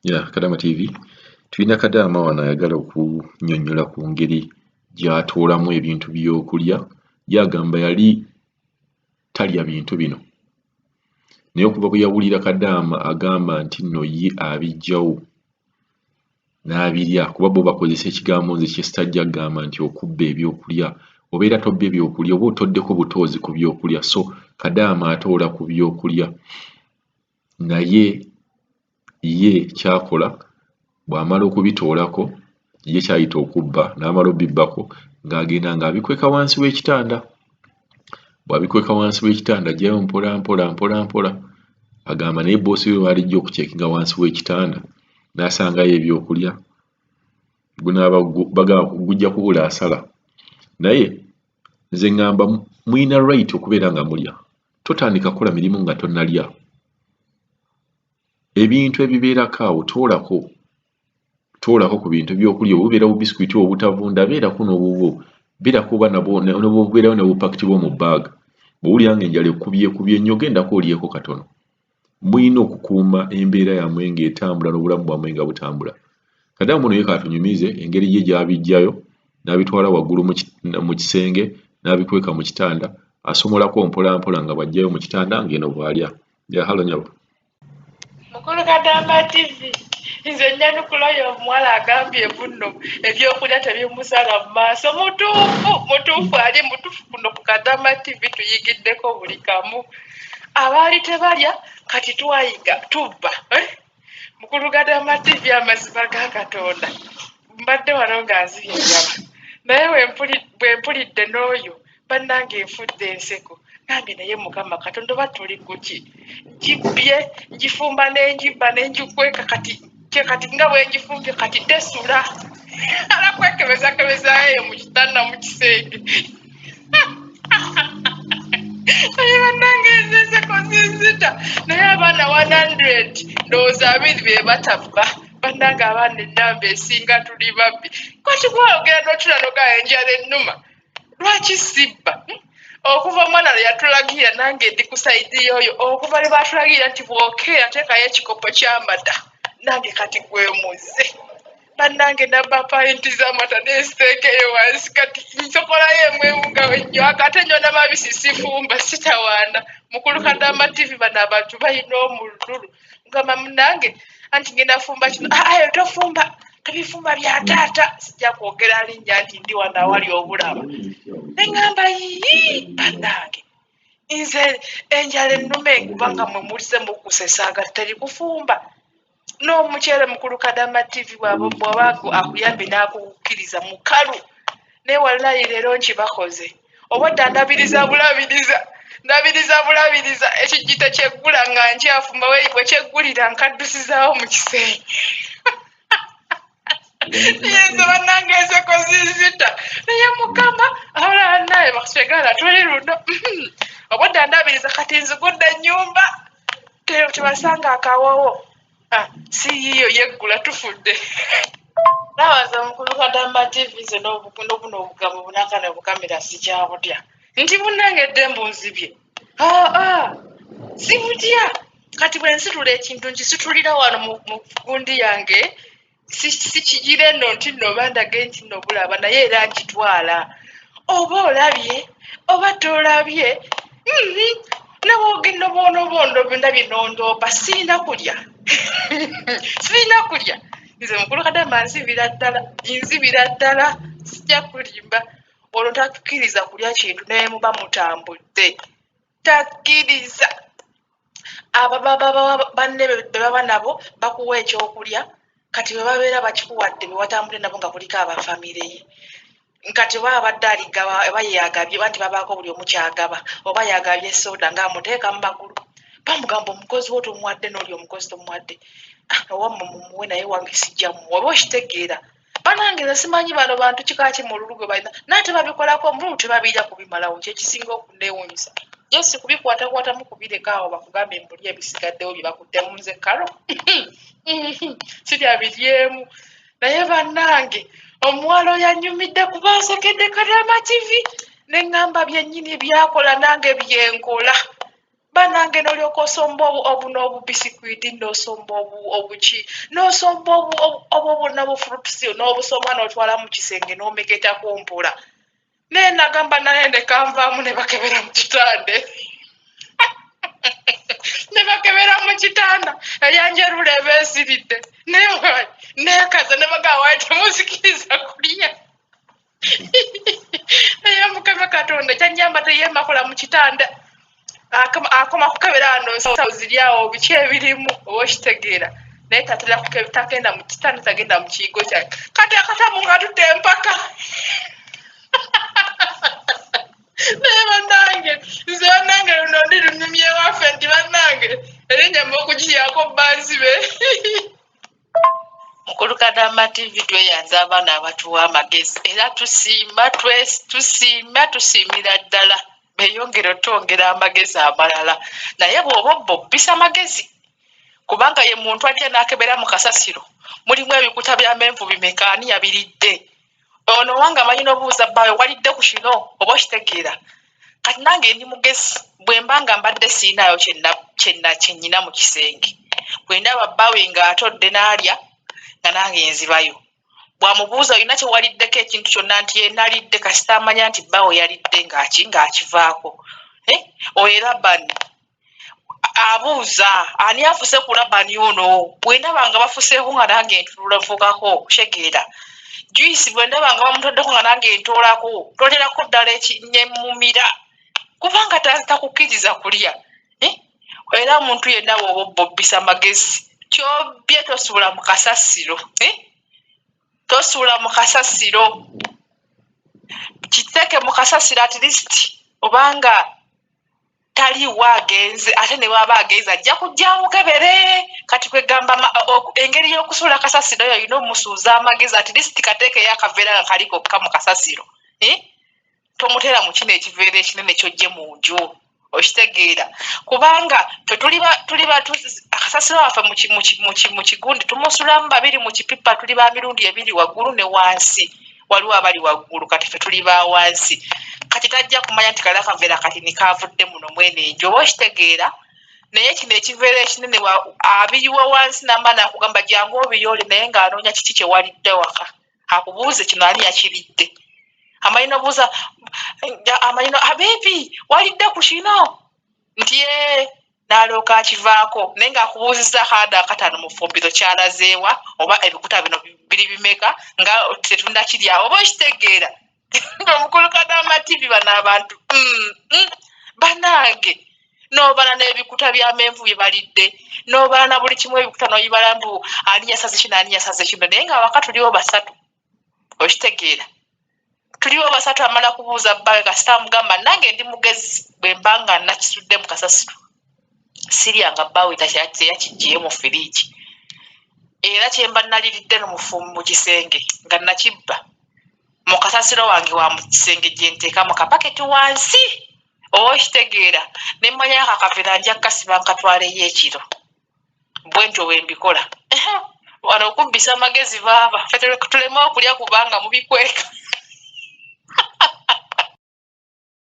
Kadama TV tulina Kadaama wano ayagala okunnyonnyola ku ngeri gy'atoolamu ebintu by'okulya. Ye agamba yali talya bintu bino naye okuva bwe yawulira Kadaama agamba nti nno ye abiggyawo n'abirya kuba bo bakozesa ekigambo nze kye sitajja kugamba nti okubba ebyokulya obeera tobba ebyokulya oba otoddeko butoozi ku byokulya. So Kadaama atoola ku byokulya naye ye ky'akola bw'amala okubitoolako ye ky'ayita okubba n'amala obbibbako ng'agenda ng'abikweka wansi w'ekitanda. Bw'abikweka wansi w'ekitanda aggyayo mpola mpola mpola mpola. Agamba naye boosi we bw'alijja okucekinga wansi w'ekitanda n'asangayo ebyokulya gujja kubula asala. Naye nze ngamba muyina right okubeera nga mulya, totandika kukola mirimu nga tonnalya. Ebintu ebibeerako awo toolako ku bintu by'okulya oba bubeera bubisikwiti obutavunda beerako n'obubwo beerako oba n'obubeerawo ne bupakiti bwo mu bbaaga. Bw'owulira ng'enjala ekkubyekubye nnyo gendako olyeko katono. Muyina okukuuma embeera yammwe ng'etambula n'obulamu bwammwe nga butambula. Kadaama ono ye kaatunyumize engeri ye gy'abiggyayo n'abitwala waggulu mu kisenge n'abikweka mu kitanda asomolako mpola mpola nga bw'aggyayo mu kitanda ng'eno bw'alya. Halo nyabo. Mukulu Kadaama TV nze nnyanukulayo omuwala agambye bunno ebyokulya tebimusala mu maaso. Mutuufu ali mutuufu kuno ku Kadaama TV tuyigiddeko buli kamu. Abaali tebalya kati twayiga tubba. Mukulu Kadaama TV amazima ga Katonda mbadde wano nga nzibye enjala naye bwe mpulidde n'oyo bannange enfudde enseko nange naye Mukama Katonda oba tuli kuki ngibbye ngifumba n'engibba n'engikweka kati nga bwe ngifumbye kati tesula ala kwekebezakebezaayo mu kitanda mu kisenge. Naye bannange enseko zinzita naye abaana 100 ndowooza 2 be batabba. Bannange abaana ennamba esinga tuli babbi. Kwati gwayogera n'otula nogaa enjala ennuma lwaki sibba? Okuva omwana lwe yatulagira nange ndi ku sayidi y'oyo okuva lwe baatulagira nti bw'okeera teekayo ekikopo ky'amata nange kati gwemuze. Bannange nabba payinti z'amata n'esiteekeyo wansi kati nsokolayo emwewu nga nnyo akate nnyo n'amabisi sifumba sitawaana. Mukulu Kadaama TV bano abantu balina omululu ngamba munnange anti ngenda fumba kino ayo tofumba tebifumba bya taata sijja kwogera linnya nti ndi wano awali obulaba. Neŋŋamba yii bannange nze enjala ennuma kubanga mwe mulize mukkuse saagala teri kufumba. N'omukyere Mukulu Kadaama TV bw'aba akuyambe n'akukkiriza mukalu naye wallahi leero nkibakoze obadde ndabiriza bulabiriza ekijjito kyeggula nga nkyafumba bwe kyeggulira nkaddusizaawo mu kisenge. Yenze bannange enseko zinzita naye Mukama awulala naye bakitegaala tuli luno obadde ndabiriza kati nzigudde ennyumba tebasanga akawowo si yiyo yeggula tufudde. Nabaza Mukulu Kadaama TV nze n'obuno obugambo bunakana obukamera sikyabutya nti munnange eddembu nzibye sibutya kati bwe nsitula ekintu nkisitulira wano mu gundi yange sikigire nno nti nno bandage nti nno bulaba naye era nkitwala oba olabye oba toolabye nabogenda boonobondo ndabye nondoopa sirina kulya nze Mukulu Kadaama nzibira ddala sijja kulimba. Olwo takkiriza kulya kintu naye muba mutambudde takkiriza. Banne be baba nabo bakuwa ekyokulya kati bwe babeera bakikuwadde be watambudde nabo nga kuliko abafamire ye kati oba abadde aligaba oba yeagabye banti babaako buli omu kyagaba oba yagabye soda ng'amuteeka mu magulu bamugamba omukozi wo tomuwadde n'oli omukozi tomuwadde owamwe mumuwe naye wange sijja muwa oba okitegeera. Bannange nze simanyi bano bantu kika ki mu lulu gwe balina naye tebabikolako mbulu tebabirya kubimalawo kyekisinga okunneewuunyisa. Jesi kubikwatakwatamu kubireka awo bakugambe mbuli ebisigaddewo bye bakuddemu nze kalo sirya biryemu. Naye bannange omuwala oyo annyumidde kuba nsekedde Kadaama TV neŋŋamba byennyini byakola nange byenkola. banange n'olyoka osomba obu n'obubisikwiti n'osomba obuki n'osomba obu n'obufrutusi n'obusomba n'otwala mu kisenge n'omeketako mpola naye nagamba naye ne kanvaamu ne bakebera mu kitande ne bakebera mu kitanda eyanjerula eba esiridde nekaza ne bagaa waye temusikiriza kulya naye mukama katonda kyanyamba teyemakola mu kitanda akoma kukebera ano ziryawo biki ebirimu oba okitegeera naye tagenda mu kitanda tagenda mu kiyigo kyake kati akatamu nga tudde empaka naye bannange nze bannange luno ndi lunyumye waffe nti bannange erinyama okugiyako banzibe mukulukadama tv tweyanza abaana abatuwa amagezi era tusiimira ddala beyongere otwongera amagezi amalala naye bw'oba obbisa amagezi kubanga ye muntu ajja n'akebera mu kasasiro mulimu ebikuta by'amenvu bimeka ani yabiridde ono wange amanyi n'obuuza bbaawe walidde ku kino oba okitegeera kati nange ndi mugezi bwe mba nga mbadde siinayo kyennyina mu kisenge bwe ndaba bbaawe ng'atodde n'alya nga nange nzibayo bw'amubuuza olina kye waliddeko ekintu kyonna nti ye nalidde kasita amanya nti bbaawe yalidde ng'akivaako oyo Labani abuuza ani afuse ku Labani ono bwe ndaba nga bafuseeko nga nange ntuluvukako kitegeera Juice bwe ndaba nga bamutoddeko nga nange ntoolako tolerako ddala ekinyemumira kubanga takukkiriza kulya era omuntu yenna bw'oba obbisa amagezi kyobbye tosuula mu kasasiro tosuula mu kasasiro kiteeke mu kasasiro at least obanga taliwo agenze ate ne waba agenze ajja kujja amukebere kati kwegamba engeri y'okusuula kasasiro yo olina omusuuza amagezi at least kateekeyo akaveera nga kali kokka mu kasasiro tomuteera mu kino ekiveera ekinene kyojje mu nju okitegeera kubanga tuliba akasasiro waffe mu kigundi tumusulamu babiri mu kipipa tuli ba mirundi ebiri waggulu ne wansi waliwo abali waggulu kati ffe tuli ba wansi kati tajja kumanya nti kali akaveera kati nikavudde muno mwene enju oba okitegeera naye kino ekiveera ekinene abiyiwa wansi n'amaani akugamba jangu obiyoole naye ng'anoonya kiki kye walidde waka akubuuze kino ani yakiridde amanyi nobuuza abeebi walidde ku kino nti n'alooka akivaako naye ng'akubuuzizza kaada akataano mu fumbizo kyalazeewa oba ebikuta bino biri bimeka nga tetunnakirya oba okitegeera omukulukadama tv bano abantu banange n'obala n'ebikuta by'amenvu bye balidde n'obala na buli kimu ebikuta n'oyibala mbu ani yasaze kino ani yasaze kino naye ng'awaka tuliwo basatu okitegeera tuliwo basatu amala kubuuza bbaawe kasita amugamba nange ndi mugezi bwe mba nga nakisudde mu kasasiro siryanga bbaawe teyakijjiye mu firiigi era kyemba naliridde mu kisenge nga nakibba mu kasasiro wange wa mu kisenge gye nteeka mu kapaketi wansi oba okitegeera ne mmanya akakaveera nja kukasiba nkatwaleyo ekiro bwe ntyo bwe mbikola wano okubbisa amagezi baaba tuleme okulya kubanga mubikweka